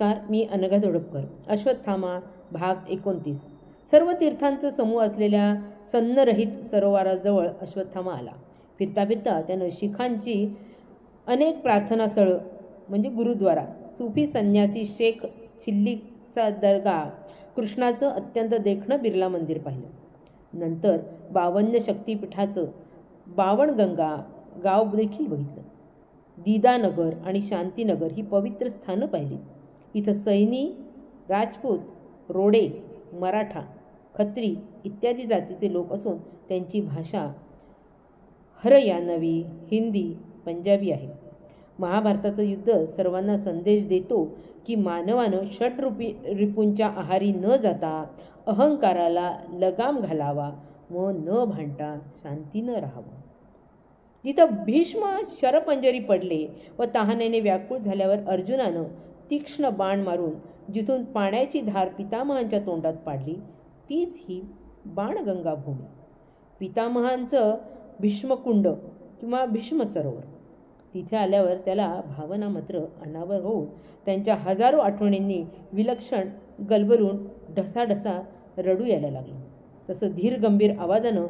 नमस्कार, मी अनघा दोडपकर. अश्वत्थामा भाग 29. सर्व तीर्थांचा समूह असलेल्या सन्नरहित सरोवराजवळ अश्वत्थामा आला. फिरता फिरता त्यानं शिखांची अनेक प्रार्थनास्थळं म्हणजे गुरुद्वारा, सुफी संन्यासी शेख चिल्लीचा दर्गा, कृष्णाचं अत्यंत देखणं बिर्ला मंदिर पाहिलं. नंतर 52 शक्तिपीठाचं 52 गंगा गाव देखील बघितलं. दीदानगर आणि शांतीनगर ही पवित्र स्थानं पाहिली. इथं सैनी, राजपूत, रोडे, मराठा, खत्री इत्यादी जातीचे लोक असून त्यांची भाषा हरयाणवी, हिंदी, पंजाबी आहे. महाभारताचं युद्ध सर्वांना संदेश देतो की मानवानं रिपूंच्या आहारी न जाता अहंकाराला लगाम घालावा व न भांडता शांतीनं राहावं. जिथं भीष्म शरपंजरी पडले व तहानेने व्याकुळ झाल्यावर अर्जुनानं तीक्ष्ण बाण मारून जिथून पाण्याची धार पितामहांच्या तोंडात पाडली, तीच ही बाणगंगा भूमी. पितामहांचं भीष्मकुंड किंवा भीष्म सरोवर. तिथे आल्यावर त्याला भावना मात्र अनावर होऊन त्यांच्या हजारो आठवणींनी विलक्षण गलबलून ढसाढसा रडू यायला लागलं. तसं धीर गंभीर आवाजानं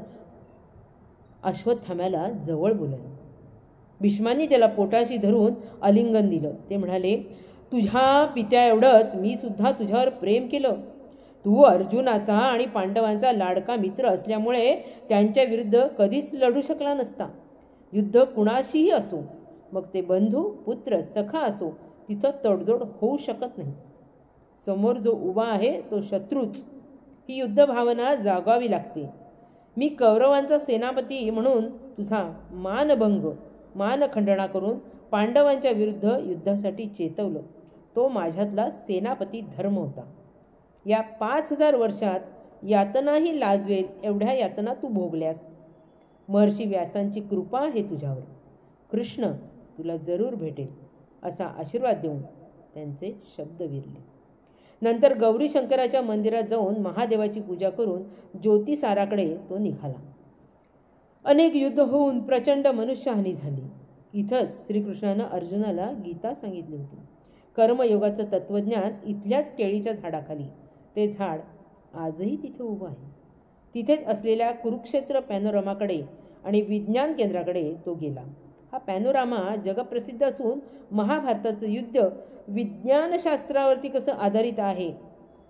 अश्वत्थाम्याला जवळ बोलवलं. भीष्मांनी त्याला पोटाशी धरून आलिंगन दिलं. ते म्हणाले, तुझ्या पित्या एवढंच मी सुद्धा तुझ्यावर प्रेम केलं. तू अर्जुनाचा आणि पांडवांचा लाडका मित्र असल्यामुळे त्यांच्या विरुद्ध कधीच लढू शकला नसता. युद्ध कुणाशीही असो, मग ते बंधू, पुत्र, सखा असो, तिथं तडजोड होऊ शकत नाही. समोर जो उभा आहे तो शत्रूच. ही युद्ध भावना जागावी लागते. मी कौरवांचा सेनापती म्हणून तुझा मानखंडणा करून पांडवांच्या विरुद्ध युद्धासाठी चेतवलं. तो माझ्यातला सेनापती धर्म होता. या 5000 वर्षात यातनाही लाजवेल एवढ्या यातना तू भोगल्यास. महर्षी व्यासांची कृपा आहे तुझ्यावर. कृष्ण तुला जरूर भेटेल असा आशीर्वाद देऊन त्यांचे शब्द विरले. नंतर गौरी शंकराच्या मंदिरात जाऊन महादेवाची पूजा करून ज्योतिसाराकडे तो निघाला. अनेक युद्ध होऊन प्रचंड मनुष्यहानी झाली. इथंच श्रीकृष्णानं अर्जुनाला गीता सांगितली होती. कर्मयोगाचं तत्त्वज्ञान इथल्याच केळीच्या झाडाखाली. ते झाड आजही तिथे उभं आहे. तिथेच असलेल्या कुरुक्षेत्र पॅनोरामाकडे आणि विज्ञान केंद्राकडे तो गेला. हा पॅनोरामा जगप्रसिद्ध असून महाभारताचं युद्ध विज्ञानशास्त्रावरती कसं आधारित आहे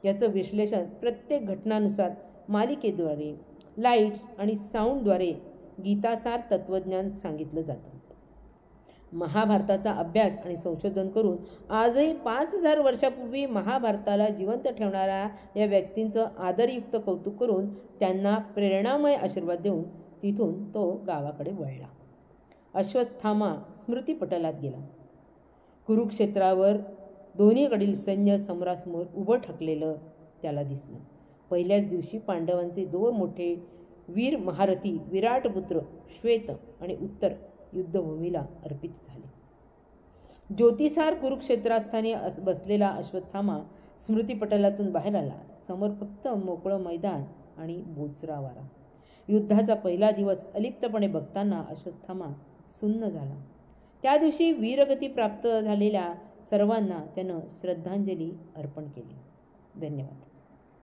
याचं विश्लेषण प्रत्येक घटनानुसार मालिकेद्वारे, लाईट्स आणि साऊंडद्वारे गीतासार तत्त्वज्ञान सांगितलं जातं. महाभारताचा अभ्यास आणि संशोधन करून आजही 5000 वर्षापूर्वी महाभारताला जिवंत ठेवणाऱ्या या व्यक्तींचं आदरयुक्त कौतुक करून त्यांना प्रेरणामय आशीर्वाद देऊन तिथून तो गावाकडे वळला. अश्वत्थामा स्मृतिपटलात गेला. कुरुक्षेत्रावर दोन्हीकडील सैन्य समोरासमोर उभं ठाकलेलं त्याला दिसलं. पहिल्याच दिवशी पांडवांचे 2 मोठे वीर महारथी विराटपुत्र श्वेत आणि उत्तर युद्धभूमीला अर्पित झाले. ज्योतिसार कुरुक्षेत्रास्थानी बसलेला अश्वत्थामा स्मृतिपटलातून बाहेर आला. समोर फक्त मोकळं मैदान आणि बोचरा वारा. युद्धाचा पहिला दिवस अलिप्तपणे बघताना अश्वत्थामा सुन्न झाला. त्या दिवशी वीरगती प्राप्त झालेल्या सर्वांना त्यानं श्रद्धांजली अर्पण केली. धन्यवाद.